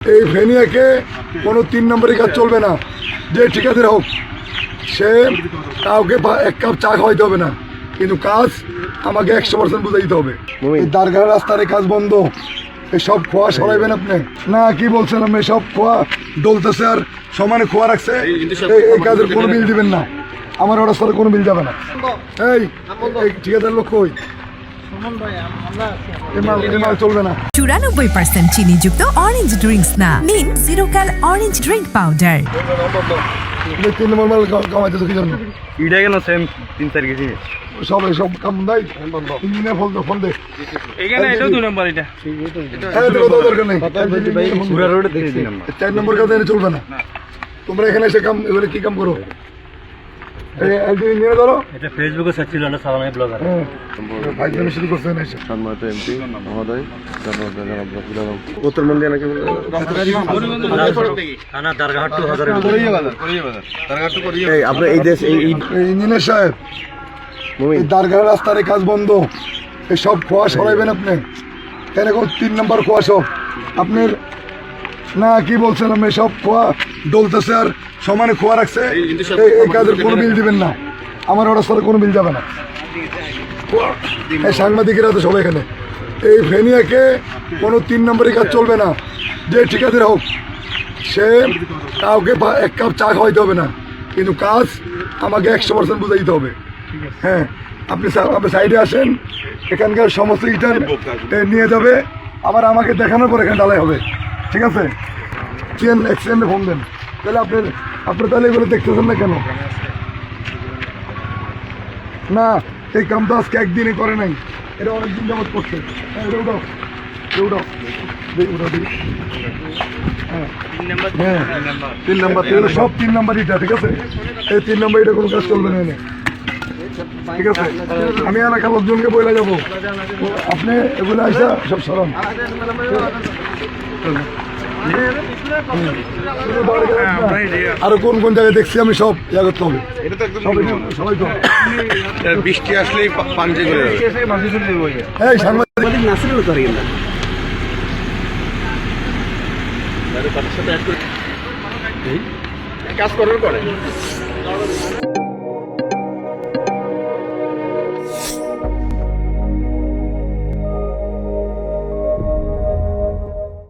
এই ভেনিয়াকে কোনো 3 নম্বরের কাজ চলবে না। যে ঠিকাদার হোক সে কাউকে এক কাপ চা খাওয়াইতে হবে না, কিন্তু কাজ আমাকে 100% বুঝাই দিতে হবে। এই দারগাহ রাস্তার কাজ বন্ধ, এসব খোয়া সরাইবেন আপনি না? কি বলছেন আপনি? সব খোয়া ডলতেছে আর সমানে খোয়া রাখছে, এই কাজের কোনো বিল দিবেন না। আমার ওর সাথে কোনো বিল যাবে না। এই ঠিকাদার লোক কই? চলবে না। 94% চিনিযুক্ত অরেঞ্জ ড্রিঙ্কস না, নিন জিরো ক্যাল অরেঞ্জ ড্রিঙ্ক পাউডার। 3 নম্বর মাল কামাইতেছো কি জন্য? ইটা কেন সেম 3-4 কেজি সব কাম নাই ইঞ্জিনিয়ার ফোন দে। এখানে এটাও 2 নম্বর। এটা দরকার নেই। 4 নম্বর কাজ এনে চলবে না। তোমরা এখানে এসে কাম এবারে কি কাম করো? নিয়ে ধরো। এটা ফেসবুকে সার্চ ছিল না, সালামাই ব্লগার। ভাই জানি শুরু করছেন এসে। সম্মানিত এমপি মহোদয়, উত্তরবঙ্গে নাকি থানা দারগাহাট টু হাজার আপনার এই দেশ এই ইঞ্জিনিয়ার সাহেব, এই দারগাহ রাস্তার কাজ বন্ধ, এসব খোয়া সরাইবেন আপনি। এরকম 3 নম্বর খোয়া সব আপনার না? কি বলছেন আপনি? সব খোয়া ডলতেছে আর সমানে খোয়া রাখছে, এই কাজের কোনো বিল দিবেন না। আমার ওর সাথে কোনো বিল যাবে না। এই সাংবাদিকেরা তো সবাই এখানে। এই ভেনিয়াকে কোনো 3 নম্বরের কাজ চলবে না। যে ঠিকাদার হোক সে কাউকে এক কাপ চা খাওয়াইতে হবে না, কিন্তু কাজ আমাকে 100% বুঝাই দিতে হবে। হ্যাঁ, আপনি সাইডে আসেন, এখানকার সমস্ত ইটার নিয়ে যাবে, আবার আমাকে দেখানোর পর এখানে ডালাই হবে। ঠিক আছে? এক্সিডেন্টে ফোন দেন। তাহলে আপনি তাহলে এগুলো দেখতেছেন না কেন? না, এই কাম তো আজকে একদিনে করে নাই, এটা অনেকদিন যাবত করছে। হ্যাঁ, উঠাও। হ্যাঁ, 3 নম্বর সব 3 নম্বর ইটা। ঠিক আছে? এই 3 নম্বর এটা কোনো কাজ চলবে না এনে। ঠিক আছে? আমি এলাকার লোকজনকে বলে যাবো, আপনি এগুলো আসা সব সরম। আরো কোন কোন জায়গায় দেখছি আমি, সব ইয়া করতে হবে। সবাই তো বৃষ্টি আসলেই পানি চলে যাবে। এই সাংবাদিক কাজ করার পরে